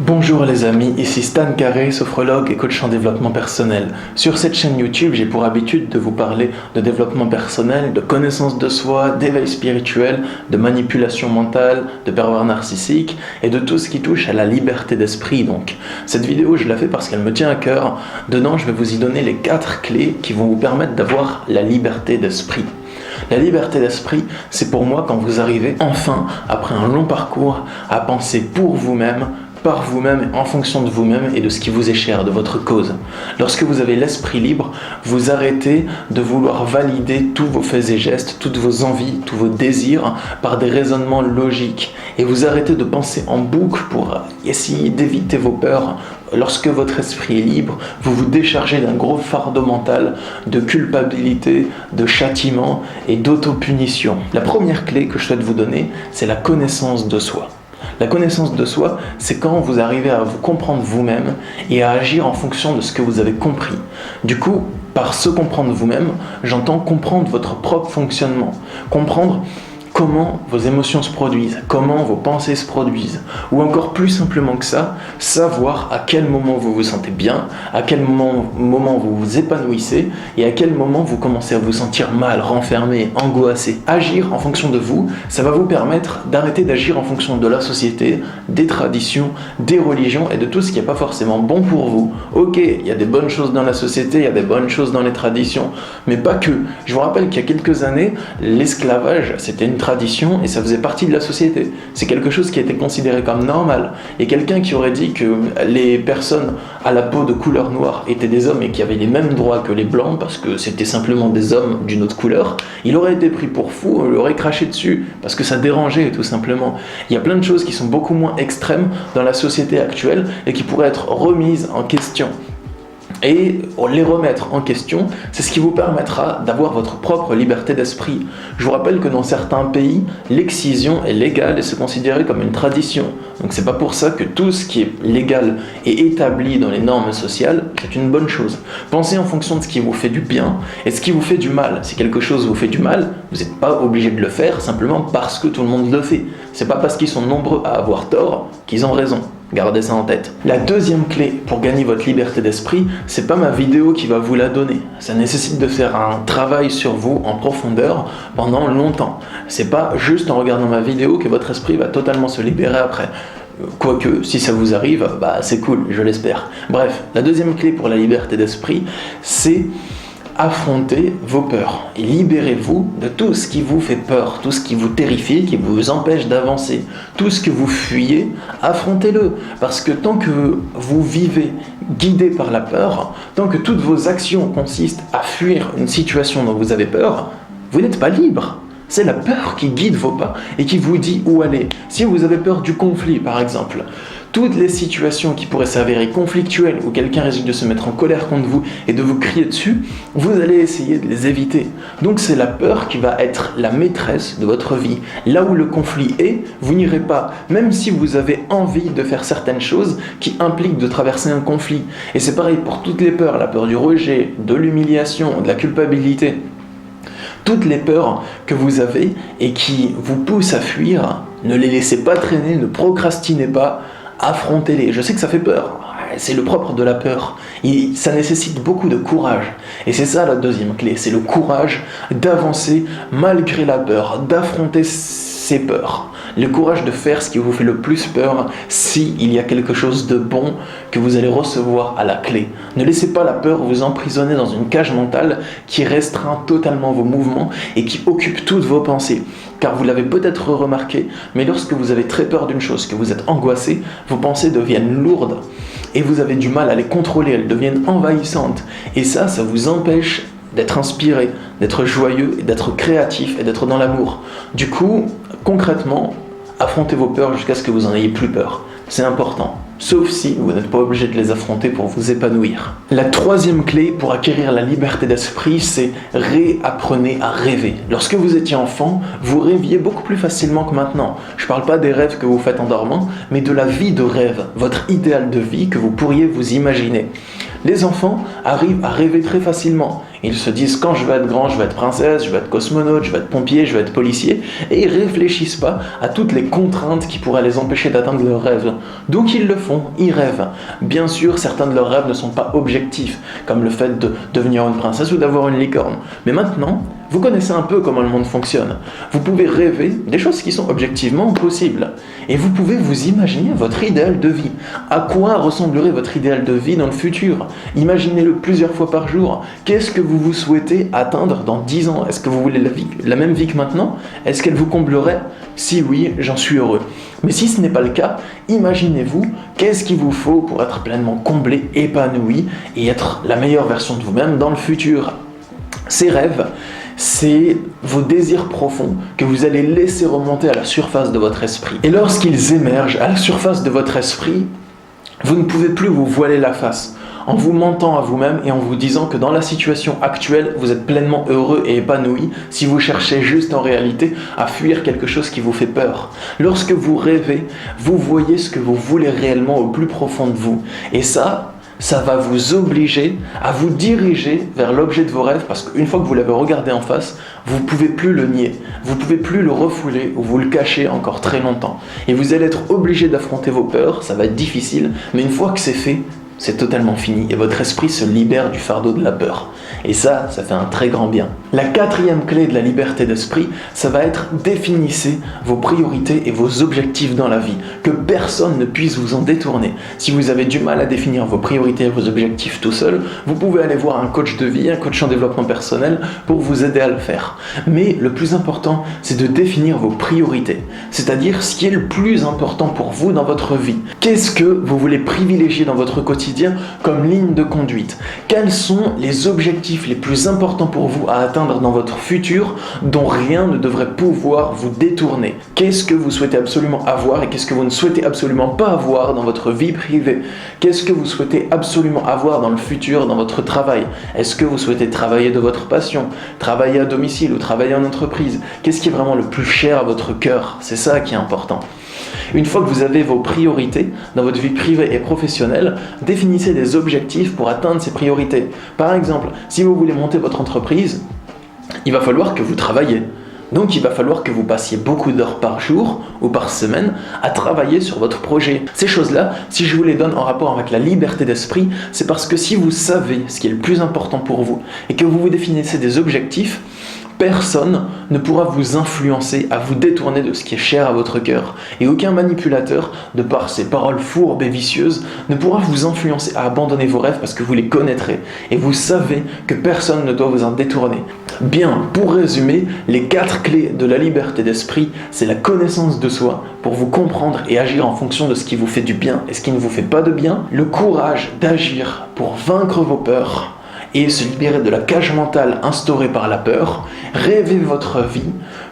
Bonjour les amis, ici Stan Carré, sophrologue et coach en développement personnel. Sur cette chaîne YouTube, j'ai pour habitude de vous parler de développement personnel, de connaissance de soi, d'éveil spirituel, de manipulation mentale, de pervers narcissique et de tout ce qui touche à la liberté d'esprit. Donc, cette vidéo, je la fais parce qu'elle me tient à cœur. Dedans, je vais vous y donner les 4 clés qui vont vous permettre d'avoir la liberté d'esprit. La liberté d'esprit, c'est pour moi quand vous arrivez enfin, après un long parcours, à penser pour vous-même, par vous-même, en fonction de vous-même et de ce qui vous est cher, de votre cause. Lorsque vous avez l'esprit libre, vous arrêtez de vouloir valider tous vos faits et gestes, toutes vos envies, tous vos désirs par des raisonnements logiques. Et vous arrêtez de penser en boucle pour essayer d'éviter vos peurs. Lorsque votre esprit est libre, vous vous déchargez d'un gros fardeau mental de culpabilité, de châtiment et d'autopunition. La première clé que je souhaite vous donner, c'est la connaissance de soi. La connaissance de soi, c'est quand vous arrivez à vous comprendre vous-même et à agir en fonction de ce que vous avez compris. Du coup, par se comprendre vous-même, j'entends comprendre votre propre fonctionnement, comprendre comment vos émotions se produisent, comment vos pensées se produisent, ou encore plus simplement que ça, savoir à quel moment vous vous sentez bien, à quel moment vous vous épanouissez, et à quel moment vous commencez à vous sentir mal, renfermé, angoissé. Agir en fonction de vous, ça va vous permettre d'arrêter d'agir en fonction de la société, des traditions, des religions, et de tout ce qui n'est pas forcément bon pour vous. Ok, il y a des bonnes choses dans la société, il y a des bonnes choses dans les traditions, mais pas que. Je vous rappelle qu'il y a quelques années, l'esclavage, c'était une tradition et ça faisait partie de la société. C'est quelque chose qui était considéré comme normal. Et quelqu'un qui aurait dit que les personnes à la peau de couleur noire étaient des hommes et qui avaient les mêmes droits que les blancs parce que c'était simplement des hommes d'une autre couleur, il aurait été pris pour fou, on lui aurait craché dessus parce que ça dérangeait tout simplement. Il y a plein de choses qui sont beaucoup moins extrêmes dans la société actuelle et qui pourraient être remises en question. Et les remettre en question, c'est ce qui vous permettra d'avoir votre propre liberté d'esprit. Je vous rappelle que dans certains pays, l'excision est légale et c'est considéré comme une tradition. Donc c'est pas pour ça que tout ce qui est légal et établi dans les normes sociales, c'est une bonne chose. Pensez en fonction de ce qui vous fait du bien et ce qui vous fait du mal. Si quelque chose vous fait du mal, vous n'êtes pas obligé de le faire simplement parce que tout le monde le fait. C'est pas parce qu'ils sont nombreux à avoir tort qu'ils ont raison. Gardez ça en tête. La deuxième clé pour gagner votre liberté d'esprit, c'est pas ma vidéo qui va vous la donner. Ça nécessite de faire un travail sur vous en profondeur pendant longtemps. C'est pas juste en regardant ma vidéo que votre esprit va totalement se libérer après. Quoique, si ça vous arrive, c'est cool, je l'espère. Bref, la deuxième clé pour la liberté d'esprit, c'est affrontez vos peurs et libérez-vous de tout ce qui vous fait peur, tout ce qui vous terrifie, qui vous empêche d'avancer, tout ce que vous fuyez, affrontez-le. Parce que tant que vous vivez guidé par la peur, tant que toutes vos actions consistent à fuir une situation dont vous avez peur, vous n'êtes pas libre. C'est la peur qui guide vos pas et qui vous dit où aller. Si vous avez peur du conflit, par exemple, toutes les situations qui pourraient s'avérer conflictuelles où quelqu'un risque de se mettre en colère contre vous et de vous crier dessus, vous allez essayer de les éviter. Donc c'est la peur qui va être la maîtresse de votre vie. Là où le conflit est, vous n'irez pas, même si vous avez envie de faire certaines choses qui impliquent de traverser un conflit. Et c'est pareil pour toutes les peurs, la peur du rejet, de l'humiliation, de la culpabilité. Toutes les peurs que vous avez et qui vous poussent à fuir, ne les laissez pas traîner, ne procrastinez pas, affrontez-les. Je sais que ça fait peur, c'est le propre de la peur. Ça nécessite beaucoup de courage. Et c'est ça la deuxième clé, c'est le courage d'avancer malgré la peur, d'affronter ses peurs. Le courage de faire ce qui vous fait le plus peur s'il y a quelque chose de bon que vous allez recevoir à la clé. Ne laissez pas la peur vous emprisonner dans une cage mentale qui restreint totalement vos mouvements et qui occupe toutes vos pensées. Car vous l'avez peut-être remarqué, mais lorsque vous avez très peur d'une chose, que vous êtes angoissé, vos pensées deviennent lourdes et vous avez du mal à les contrôler, elles deviennent envahissantes. Et ça vous empêche d'être inspiré, d'être joyeux, d'être créatif et d'être dans l'amour. Du coup, concrètement, affrontez vos peurs jusqu'à ce que vous n'en ayez plus peur. C'est important, sauf si vous n'êtes pas obligé de les affronter pour vous épanouir. La troisième clé pour acquérir la liberté d'esprit, c'est réapprenez à rêver. Lorsque vous étiez enfant, vous rêviez beaucoup plus facilement que maintenant. Je ne parle pas des rêves que vous faites en dormant, mais de la vie de rêve, votre idéal de vie que vous pourriez vous imaginer. Les enfants arrivent à rêver très facilement. Ils se disent quand je vais être grand, je vais être princesse, je vais être cosmonaute, je vais être pompier, je vais être policier, et ils ne réfléchissent pas à toutes les contraintes qui pourraient les empêcher d'atteindre leurs rêves. Donc ils le font. font, ils rêvent. Bien sûr, certains de leurs rêves ne sont pas objectifs, comme le fait de devenir une princesse ou d'avoir une licorne. Mais maintenant, vous connaissez un peu comment le monde fonctionne. Vous pouvez rêver des choses qui sont objectivement possibles. Et vous pouvez vous imaginer votre idéal de vie. À quoi ressemblerait votre idéal de vie dans le futur? Imaginez-le plusieurs fois par jour. Qu'est-ce que vous vous souhaitez atteindre dans 10 ans? Est-ce que vous voulez la même vie que maintenant? Est-ce qu'elle vous comblerait? Si oui, j'en suis heureux. Mais si ce n'est pas le cas, imaginez-vous qu'est-ce qu'il vous faut pour être pleinement comblé, épanoui et être la meilleure version de vous-même dans le futur. Ces rêves, c'est vos désirs profonds que vous allez laisser remonter à la surface de votre esprit. Et lorsqu'ils émergent à la surface de votre esprit, vous ne pouvez plus vous voiler la face en vous mentant à vous-même et en vous disant que dans la situation actuelle, vous êtes pleinement heureux et épanoui si vous cherchez juste en réalité à fuir quelque chose qui vous fait peur. Lorsque vous rêvez, vous voyez ce que vous voulez réellement au plus profond de vous. Et ça va vous obliger à vous diriger vers l'objet de vos rêves parce qu'une fois que vous l'avez regardé en face, vous ne pouvez plus le nier, vous ne pouvez plus le refouler ou vous le cacher encore très longtemps. Et vous allez être obligé d'affronter vos peurs, ça va être difficile, mais une fois que c'est fait, c'est totalement fini et votre esprit se libère du fardeau de la peur. Et ça fait un très grand bien. La quatrième clé de la liberté d'esprit, ça va être définissez vos priorités et vos objectifs dans la vie. Que personne ne puisse vous en détourner. Si vous avez du mal à définir vos priorités et vos objectifs tout seul, vous pouvez aller voir un coach de vie, un coach en développement personnel pour vous aider à le faire. Mais le plus important, c'est de définir vos priorités. C'est-à-dire ce qui est le plus important pour vous dans votre vie. Qu'est-ce que vous voulez privilégier dans votre quotidien comme ligne de conduite? Quels sont les objectifs les plus importants pour vous à atteindre dans votre futur dont rien ne devrait pouvoir vous détourner? Qu'est-ce que vous souhaitez absolument avoir et qu'est-ce que vous ne souhaitez absolument pas avoir dans votre vie privée? Qu'est-ce que vous souhaitez absolument avoir dans le futur, dans votre travail? Est-ce que vous souhaitez travailler de votre passion, travailler à domicile ou travailler en entreprise? Qu'est-ce qui est vraiment le plus cher à votre cœur? C'est ça qui est important. Une fois que vous avez vos priorités dans votre vie privée et professionnelle, définissez des objectifs pour atteindre ces priorités. Par exemple, si vous voulez monter votre entreprise, il va falloir que vous travaillez. Donc il va falloir que vous passiez beaucoup d'heures par jour ou par semaine à travailler sur votre projet. Ces choses-là, si je vous les donne en rapport avec la liberté d'esprit, c'est parce que si vous savez ce qui est le plus important pour vous et que vous vous définissez des objectifs, personne ne pourra vous influencer à vous détourner de ce qui est cher à votre cœur. Et aucun manipulateur, de par ses paroles fourbes et vicieuses, ne pourra vous influencer à abandonner vos rêves parce que vous les connaîtrez. Et vous savez que personne ne doit vous en détourner. Bien, pour résumer, les 4 clés de la liberté d'esprit, c'est la connaissance de soi pour vous comprendre et agir en fonction de ce qui vous fait du bien et ce qui ne vous fait pas de bien, le courage d'agir pour vaincre vos peurs, et se libérer de la cage mentale instaurée par la peur, rêvez votre vie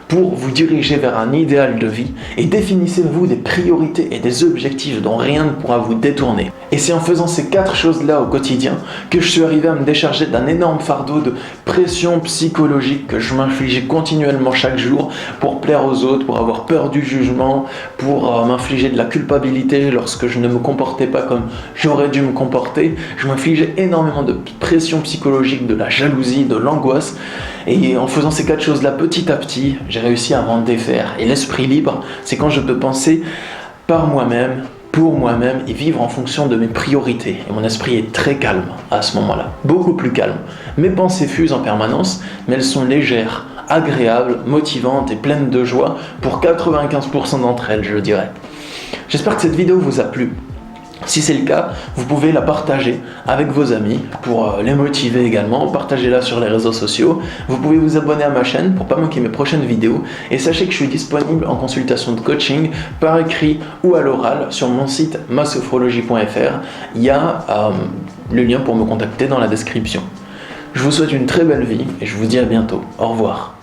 pour vous diriger vers un idéal de vie et définissez-vous des priorités et des objectifs dont rien ne pourra vous détourner. Et c'est en faisant ces 4 choses-là au quotidien que je suis arrivé à me décharger d'un énorme fardeau de pression psychologique que je m'infligeais continuellement chaque jour pour plaire aux autres, pour avoir peur du jugement, pour m'infliger de la culpabilité lorsque je ne me comportais pas comme j'aurais dû me comporter. Je m'infligeais énormément de pression psychologique, de la jalousie, de l'angoisse. Et en faisant ces 4 choses-là petit à petit, j'ai réussi à m'en défaire. Et l'esprit libre, c'est quand je peux penser par moi-même, pour moi-même et vivre en fonction de mes priorités. Et mon esprit est très calme à ce moment-là, beaucoup plus calme. Mes pensées fusent en permanence, mais elles sont légères, agréables, motivantes et pleines de joie pour 95% d'entre elles, je dirais. J'espère que cette vidéo vous a plu. Si c'est le cas, vous pouvez la partager avec vos amis pour les motiver également. Partagez-la sur les réseaux sociaux. Vous pouvez vous abonner à ma chaîne pour ne pas manquer mes prochaines vidéos. Et sachez que je suis disponible en consultation de coaching par écrit ou à l'oral sur mon site masophrologie.fr. Il y a le lien pour me contacter dans la description. Je vous souhaite une très belle vie et je vous dis à bientôt. Au revoir.